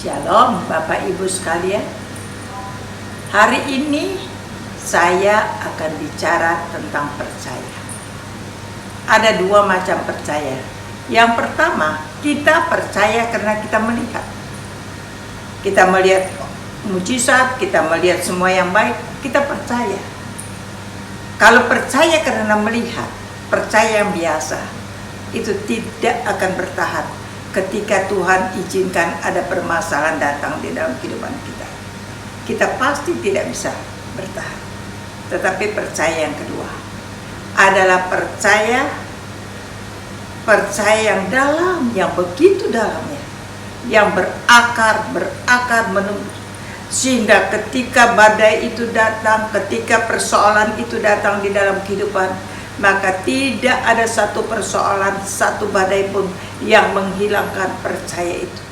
Shalom Bapak Ibu sekalian. Hari ini saya akan bicara tentang percaya. Ada dua macam percaya. Yang pertama, kita percaya karena kita melihat. Kita melihat mujizat, kita melihat semua yang baik, kita percaya. Kalau percaya karena melihat, percaya yang biasa, itu tidak akan bertahan ketika Tuhan izinkan ada permasalahan datang di dalam kehidupan kita. Kita pasti tidak bisa bertahan. Tetapi percaya yang kedua adalah percaya yang dalam, yang begitu dalamnya, yang berakar menembus, sehingga ketika badai itu datang, ketika persoalan itu datang di dalam kehidupan, maka tidak ada satu persoalan, satu badai pun yang menghilangkan percaya itu.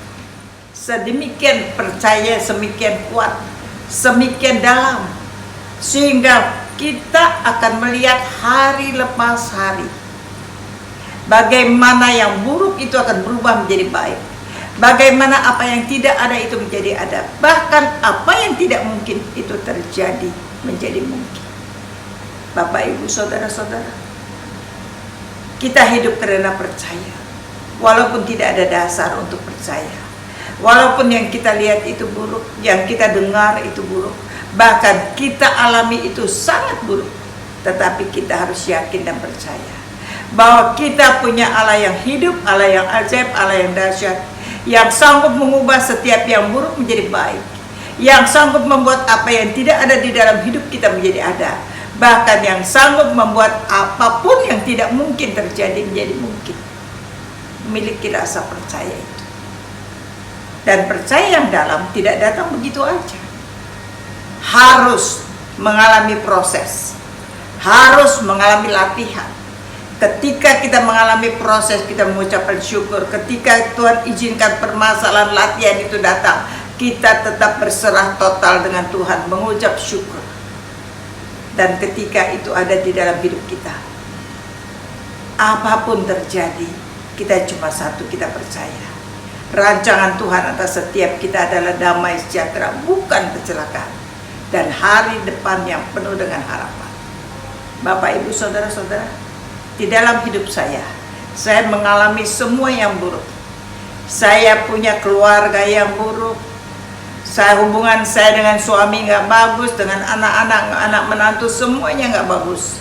Sedemikian percaya, semikian kuat, semikian dalam, sehingga kita akan melihat hari lepas hari bagaimana yang buruk itu akan berubah menjadi baik, bagaimana apa yang tidak ada itu menjadi ada, bahkan apa yang tidak mungkin itu terjadi menjadi mungkin. Bapak, Ibu, Saudara-saudara, kita hidup karena percaya. Walaupun tidak ada dasar untuk percaya, walaupun yang kita lihat itu buruk, yang kita dengar itu buruk, bahkan kita alami itu sangat buruk, tetapi kita harus yakin dan percaya bahwa kita punya Allah yang hidup, Allah yang ajaib, Allah yang dahsyat, yang sanggup mengubah setiap yang buruk menjadi baik, yang sanggup membuat apa yang tidak ada di dalam hidup kita menjadi ada, bahkan yang sanggup membuat apapun yang tidak mungkin terjadi menjadi mungkin. Miliki rasa percaya itu. Dan percaya yang dalam tidak datang begitu aja. Harus mengalami proses, harus mengalami latihan. Ketika kita mengalami proses, kita mengucapkan syukur. Ketika Tuhan izinkan permasalahan latihan itu datang, kita tetap berserah total dengan Tuhan, mengucap syukur. Dan ketika itu ada di dalam hidup kita, apapun terjadi, kita cuma satu, kita percaya rancangan Tuhan atas setiap kita adalah damai sejahtera, bukan kecelakaan, dan hari depan yang penuh dengan harapan. Bapak, Ibu, Saudara-saudara, di dalam hidup saya mengalami semua yang buruk. Saya punya keluarga yang buruk, hubungan saya dengan suami nggak bagus, dengan anak menantu semuanya nggak bagus.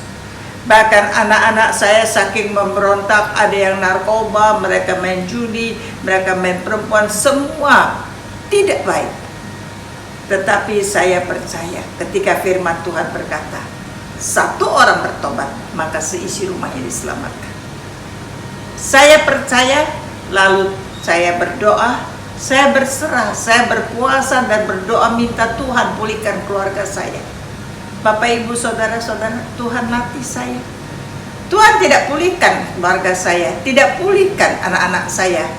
Bahkan anak-anak saya saking memberontak, ada yang narkoba, mereka main judi, mereka main perempuan, semua tidak baik. Tetapi saya percaya ketika firman Tuhan berkata, satu orang bertobat, maka seisi rumahnya diselamatkan. Saya percaya, lalu saya berdoa, saya berserah, saya berpuasa dan berdoa minta Tuhan pulihkan keluarga saya. Bapak, Ibu, Saudara-saudara, Tuhan latih saya. Tuhan tidak pulihkan keluarga saya, tidak pulihkan anak-anak saya.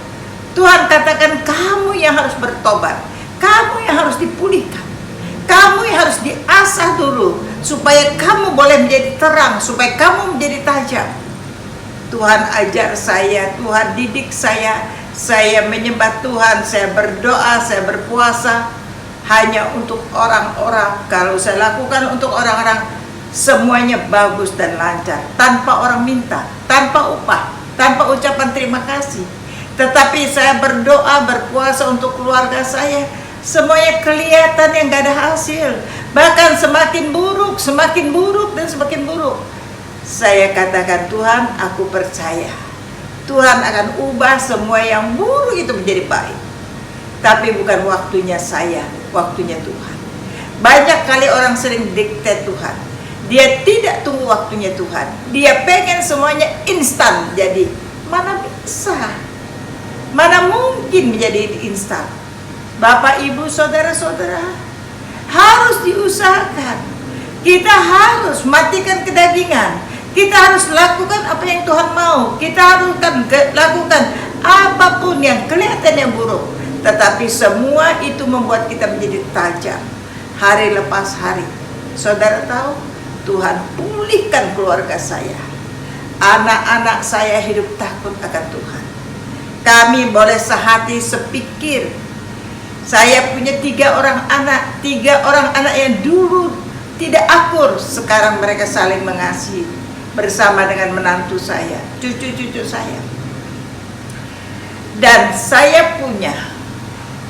Tuhan katakan kamu yang harus bertobat, kamu yang harus dipulihkan, kamu yang harus diasah dulu supaya kamu boleh menjadi terang, supaya kamu menjadi tajam. Tuhan ajar saya, Tuhan didik saya menyembah Tuhan, saya berdoa, saya berpuasa hanya untuk orang-orang. Kalau saya lakukan untuk orang-orang, semuanya bagus dan lancar, tanpa orang minta, tanpa upah, tanpa ucapan terima kasih. Tetapi saya berdoa, berpuasa untuk keluarga saya, semuanya kelihatan yang gak ada hasil, bahkan semakin buruk dan semakin buruk. Saya katakan, Tuhan, aku percaya Tuhan akan ubah semua yang buruk itu menjadi baik. Tapi bukan waktunya saya, waktunya Tuhan. Banyak kali orang sering dikte Tuhan. Dia tidak tunggu waktunya Tuhan. Dia pengen semuanya instan jadi. Mana bisa? Mana mungkin menjadi instan? Bapak, Ibu, Saudara-saudara, harus diusahakan. Kita harus matikan kedagingan. Kita harus lakukan apa yang Tuhan mau. Kita harus lakukan apapun yang kelihatannya buruk. Tetapi semua itu membuat kita menjadi tajam hari lepas hari. Saudara tahu, Tuhan pulihkan keluarga saya. Anak-anak saya hidup takut akan Tuhan. Kami boleh sehati sepikir, Saya punya 3 orang anak yang dulu tidak akur, sekarang mereka saling mengasihi bersama dengan menantu saya, cucu-cucu saya. Dan saya punya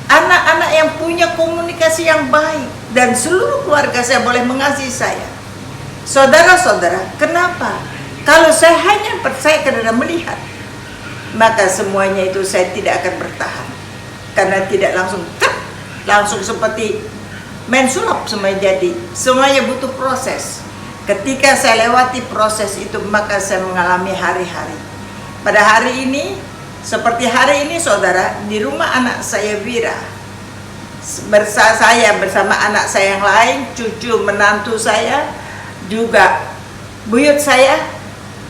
anak-anak yang punya komunikasi yang baik, dan seluruh keluarga saya boleh mengasihi saya. Saudara-saudara, kenapa? Kalau saya hanya percaya karena melihat, maka semuanya itu saya tidak akan bertahan. Karena tidak langsung seperti main sulap semuanya jadi. Semuanya butuh proses. Ketika saya lewati proses itu, maka saya mengalami hari-hari. Pada hari ini, seperti hari ini saudara, di rumah anak saya Wira, saya bersama anak saya yang lain, cucu menantu saya, juga buyut saya,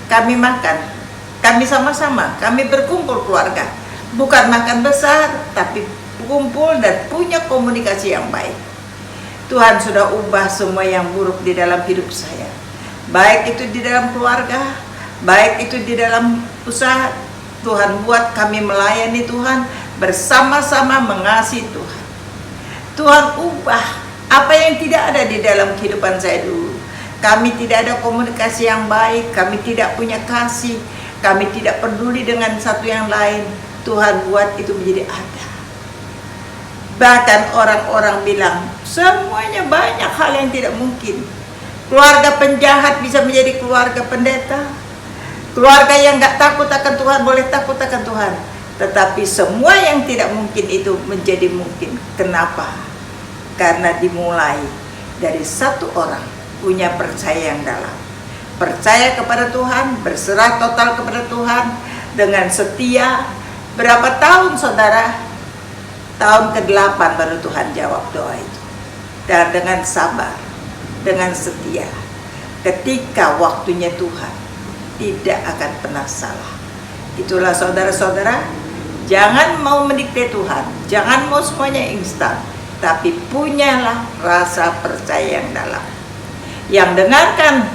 kami makan. Kami sama-sama, kami berkumpul keluarga. Bukan makan besar, tapi kumpul dan punya komunikasi yang baik. Tuhan sudah ubah semua yang buruk di dalam hidup saya. Baik itu di dalam keluarga, baik itu di dalam usaha. Tuhan buat kami melayani Tuhan, bersama-sama mengasihi Tuhan. Tuhan ubah apa yang tidak ada di dalam kehidupan saya dulu. Kami tidak ada komunikasi yang baik, kami tidak punya kasih, kami tidak peduli dengan satu yang lain. Tuhan buat itu menjadi ada. Bahkan orang-orang bilang, semuanya banyak hal yang tidak mungkin. Keluarga penjahat bisa menjadi keluarga pendeta. Keluarga yang gak takut akan Tuhan boleh takut akan Tuhan. Tetapi semua yang tidak mungkin itu menjadi mungkin. Kenapa? Karena dimulai dari satu orang punya percaya yang dalam. Percaya kepada Tuhan, berserah total kepada Tuhan, dengan setia. Berapa tahun saudara? Tahun ke-8 baru Tuhan jawab doa itu. Dan dengan sabar, dengan setia. Ketika waktunya Tuhan, tidak akan pernah salah. Itulah saudara-saudara, jangan mau mendikte Tuhan, jangan mau semuanya instan, tapi punyalah rasa percaya yang dalam. Yang dengarkan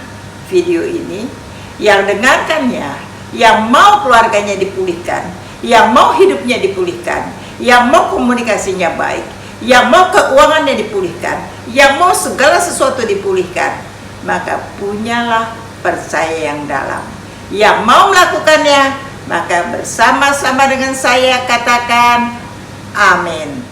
video ini, yang dengarkannya, yang mau keluarganya dipulihkan, yang mau hidupnya dipulihkan, yang mau komunikasinya baik, yang mau keuangannya dipulihkan, yang mau segala sesuatu dipulihkan, maka punyalah percaya yang dalam. Yang mau melakukannya, maka bersama-sama dengan saya katakan amin.